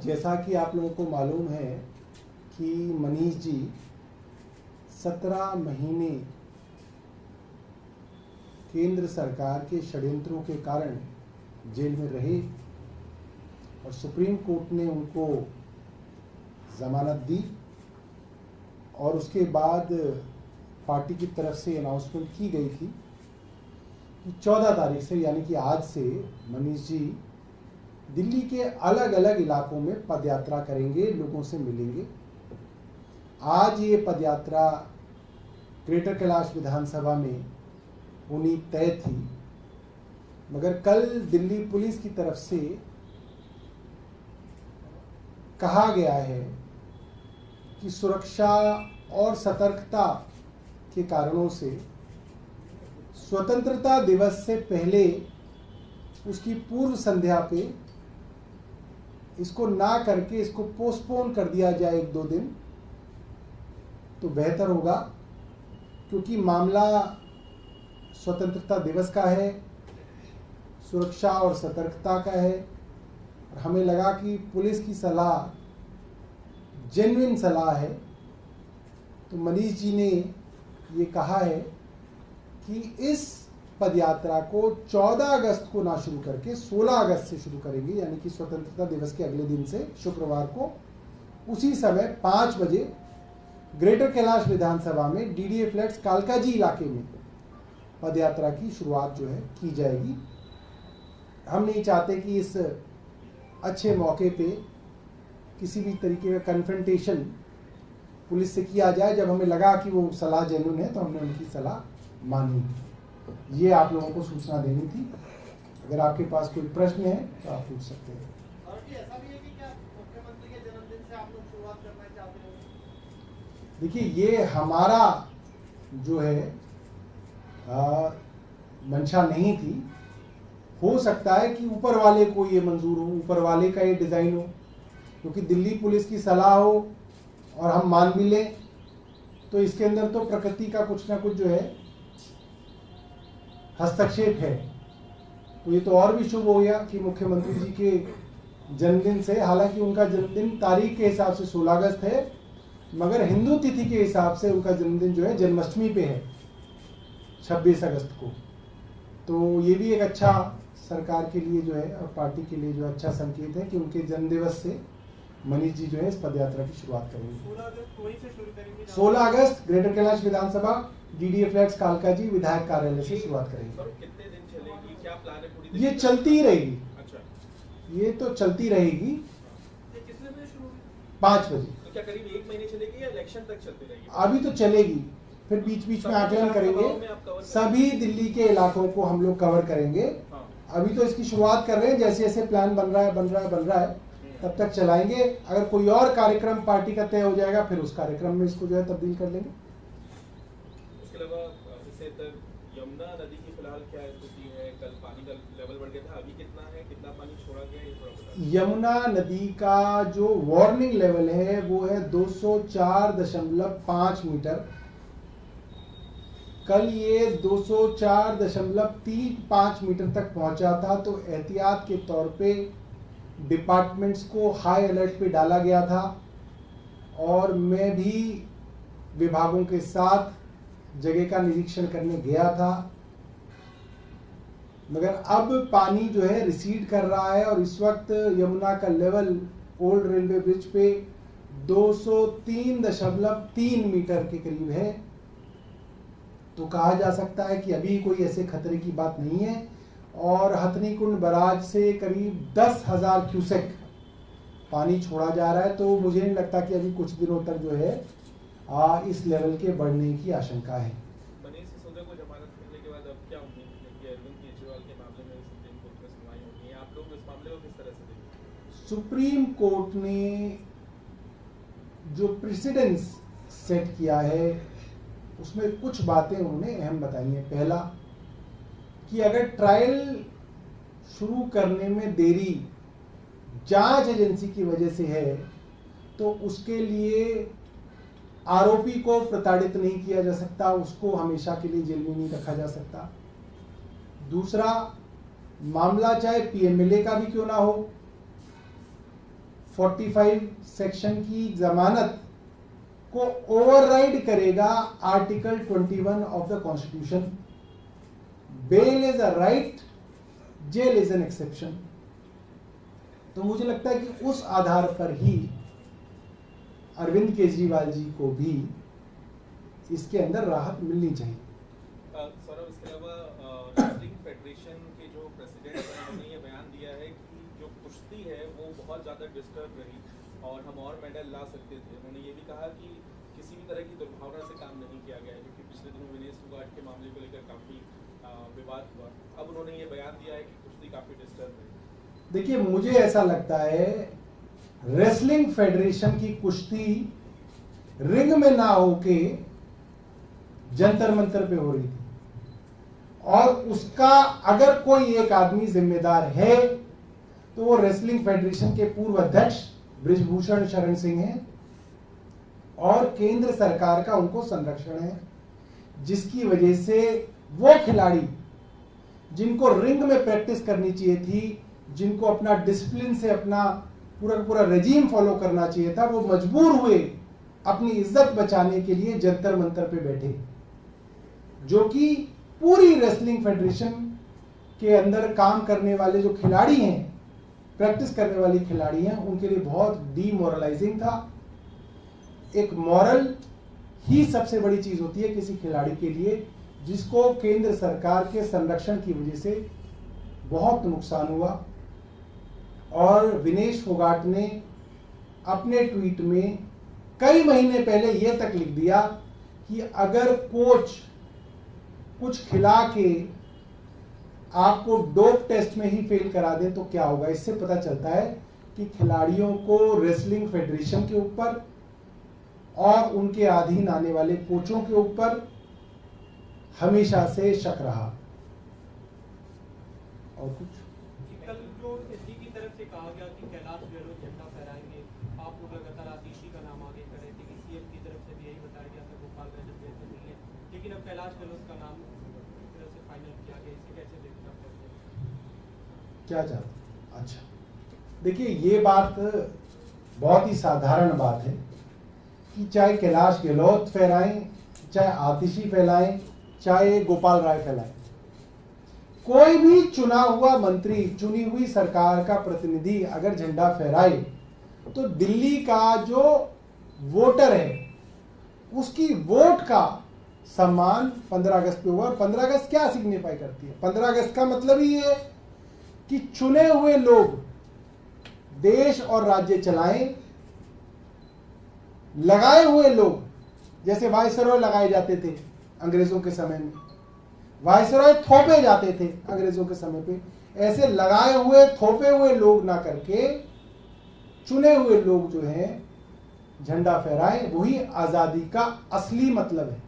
जैसा कि आप लोगों को मालूम है कि मनीष जी 17 महीने केंद्र सरकार के षड्यंत्रों के कारण जेल में रहे और सुप्रीम कोर्ट ने उनको जमानत दी और उसके बाद पार्टी की तरफ से अनाउंसमेंट की गई थी कि 14 तारीख से यानी कि आज से मनीष जी दिल्ली के अलग अलग इलाकों में पदयात्रा करेंगे, लोगों से मिलेंगे। आज ये पदयात्रा ग्रेटर कैलाश विधानसभा में होनी तय थी, मगर कल दिल्ली पुलिस की तरफ से कहा गया है कि सुरक्षा और सतर्कता के कारणों से स्वतंत्रता दिवस से पहले उसकी पूर्व संध्या पे इसको ना करके इसको पोस्टपोन कर दिया जाए 1-2 दिन, तो बेहतर होगा, क्योंकि मामला स्वतंत्रता दिवस का है, सुरक्षा और सतर्कता का है। और हमें लगा कि पुलिस की सलाह जेन्युइन सलाह है, तो मनीष जी ने ये कहा है कि इस पदयात्रा को 14 अगस्त को ना शुरू करके 16 अगस्त से शुरू करेंगे, यानी कि स्वतंत्रता दिवस के अगले दिन से शुक्रवार को उसी समय 5 बजे ग्रेटर कैलाश विधानसभा में डीडीए फ्लैट्स कालकाजी इलाके में पदयात्रा की शुरुआत जो है की जाएगी। हम नहीं चाहते कि इस अच्छे मौके पे किसी भी तरीके का कन्फ्रंटेशन पुलिस से किया जाए। जब हमें लगा कि वो सलाह जेन्युइन है तो हमने उनकी सलाह मानी। ये आप लोगों को सूचना देनी थी। अगर आपके पास कोई प्रश्न है तो आप पूछ सकते हैं। और ऐसा भी है कि क्या मुख्यमंत्री के जन्मदिन से आप लोग शुरुआत करना चाहते हैं? देखिए, ये हमारा जो है मंशा नहीं थी। हो सकता है कि ऊपर वाले को ये मंजूर हो, ऊपर वाले का ये डिजाइन हो, क्योंकि दिल्ली पुलिस की सलाह हो और हम मान भी लें तो इसके अंदर तो प्रकृति का कुछ ना कुछ जो है हस्तक्षेप है। तो ये तो और भी शुभ हो गया कि मुख्यमंत्री जी के जन्मदिन से, हालांकि उनका जन्मदिन तारीख के हिसाब से 16 अगस्त है, मगर हिंदू तिथि के हिसाब से उनका जन्मदिन जो है जन्माष्टमी पे है 26 अगस्त को। तो ये भी एक अच्छा सरकार के लिए जो है और पार्टी के लिए जो अच्छा संकेत है कि उनके जन्मदिवस से मनीष जी जो है इस पदयात्रा की शुरुआत करेंगे। 16 अगस्त वहीं से शुरू करेंगे। 16 अगस्त ग्रेटर कैलाश विधानसभा डीडीए फ्लैट्स कालकाजी विधायक कार्यालय से शुरुआत करेंगे। कितने दिन चलेगी, क्या प्लान है पूरी? ये चलती ही रहेगी। अच्छा, ये तो चलती रहेगी। ये कितने बजे शुरू होगी? 5 बजे। तो क्या करीब 1 महीने चलेगी या इलेक्शन तक चलती रहेगी? अभी तो चलेगी, फिर बीच बीच में आकलन करेंगे। सभी दिल्ली के इलाकों को हम लोग कवर करेंगे। अभी तो इसकी शुरुआत कर रहे हैं, जैसे जैसे प्लान बन रहा है तब तक चलाएंगे। अगर कोई और कार्यक्रम पार्टी का तय हो जाएगा फिर उस कार्यक्रम में इसको जो है तब्दील कर लेंगे। उसके अलावा इससे यमुना नदी की फिलहाल क्या स्थिति है? कल पानी का लेवल बढ़ गया था, अभी कितना है, कितना पानी छोड़ा गया है, ये थोड़ा बताइए। यमुना नदी का जो वार्निंग लेवल है वो है 204.5 मीटर। कल ये 204.35 मीटर तक पहुंचा था, तो एहतियात के तौर पे डिपार्टमेंट्स को हाई अलर्ट पे डाला गया था और मैं भी विभागों के साथ जगह का निरीक्षण करने गया था। मगर अब पानी जो है रिसीड कर रहा है और इस वक्त यमुना का लेवल ओल्ड रेलवे ब्रिज पे 203.3 मीटर के करीब है। तो कहा जा सकता है कि अभी कोई ऐसे खतरे की बात नहीं है और हथनी कुंड बराज से करीब 10,000 क्यूसेक पानी छोड़ा जा रहा है। तो मुझे नहीं लगता कि अभी कुछ दिनों तक जो है इस लेवल के बढ़ने की आशंका है। मनीष सिसोदिया को जमानत मिलने के बाद अब क्या उम्मीद है कि अरविंद केजरीवाल के मामले में सुप्रीम कोर्ट में सुनवाई होगी? आप लोग इस मामले को किस तरह से देखेंगे? सुप्रीम कोर्ट ने जो प्रेसिडेंस सेट किया है उसमें कुछ बातें उन्होंने अहम बताई हैं। पहला कि अगर ट्रायल शुरू करने में देरी जांच एजेंसी की वजह से है तो उसके लिए आरोपी को प्रताड़ित नहीं किया जा सकता, उसको हमेशा के लिए जेल में नहीं रखा जा सकता। दूसरा, मामला चाहे पीएमएलए का भी क्यों ना हो, 45 सेक्शन की जमानत को ओवरराइड करेगा article 21 of the constitution. Bail is a right, jail is an exception. तो मुझे लगता है कि उस आधार पर ही अरविंद केजरीवाल जी को भी इसके अंदर राहत मिलनी चाहिए। सौरभ, इसके अलावा रेसलिंग फेडरेशन के जो प्रेसिडेंट हैं उन्होंने ये बयान दिया है कि जो कुश्ती है वो बहुत ज़्यादा डिस्टर्ब रही और हम और मेडल ला सकते थे। उन्होंने ये भी कहा कि किसी भी तरह की दुर्भावना से काम नहीं किया गया है, क्योंकि पिछले दिनों विनेश फोगाट के मामले को लेकर काफ़ी विवाद हुआ। अब उन्होंने ये बयान दिया है कि कुश्ती काफ़ी डिस्टर्ब रही। देखिए, मुझे ऐसा लगता है रेसलिंग फेडरेशन की कुश्ती रिंग में ना होके जंतर मंतर पे हो रही थी, और उसका अगर कोई एक आदमी जिम्मेदार है तो वो रेसलिंग फेडरेशन के पूर्व अध्यक्ष बृजभूषण शरण सिंह हैं, और केंद्र सरकार का उनको संरक्षण है, जिसकी वजह से वो खिलाड़ी जिनको रिंग में प्रैक्टिस करनी चाहिए थी, जिनको अपना डिसिप्लिन से अपना पूरा रेजीम फॉलो करना चाहिए था, वो मजबूर हुए अपनी इज्जत बचाने के लिए जंतर मंतर पे बैठे, जो कि पूरी रेसलिंग फेडरेशन के अंदर काम करने वाले जो खिलाड़ी हैं, प्रैक्टिस करने वाली खिलाड़ी हैं, उनके लिए बहुत डीमोरलाइजिंग था। एक मॉरल ही सबसे बड़ी चीज होती है किसी खिलाड़ी के लिए, जिसको केंद्र सरकार के संरक्षण की वजह से बहुत नुकसान हुआ। और विनेश फोगाट ने अपने ट्वीट में कई महीने पहले यह तक लिख दिया कि अगर कोच कुछ खिला के आपको डोप टेस्ट में ही फेल करा दे तो क्या होगा। इससे पता चलता है कि खिलाड़ियों को रेसलिंग फेडरेशन के ऊपर और उनके अधीन आने वाले कोचों के ऊपर हमेशा से शक रहा। और कुछ कल जो एसडी की तरफ से कहा गया कि कैलाश गहलोत झंडा फहराएंगे, आप लोग लगातार आतिशी का नाम आगे कर रहे थे कि सीएम की तरफ से भी यही बताया गया था गोपाल रजक जैसे मिलने, लेकिन अब कैलाश गहलोत का नाम एक तरह से फाइनल किया गया, इसे कैसे देखना पड़ता है? क्या चाहते? अच्छा, देखिए, ये बात बहुत ही साधारण बात है कि चाहे कैलाश गहलोत फहराएं, चाहे आतिशी फैलाएं, चाहे गोपाल राय फैलाएं, कोई भी चुना हुआ मंत्री, चुनी हुई सरकार का प्रतिनिधि अगर झंडा फहराए तो दिल्ली का जो वोटर है उसकी वोट का सम्मान 15 अगस्त पे हुआ। और 15 अगस्त क्या सिग्निफाई करती है? 15 अगस्त का मतलब ही है कि चुने हुए लोग देश और राज्य चलाएं, लगाए हुए लोग, जैसे वायसरॉय लगाए जाते थे अंग्रेजों के समय में, वायसरॉय थोपे जाते थे अंग्रेजों के समय पे, ऐसे लगाए हुए थोपे हुए लोग ना करके चुने हुए लोग जो हैं झंडा फहराएं, वही आजादी का असली मतलब है।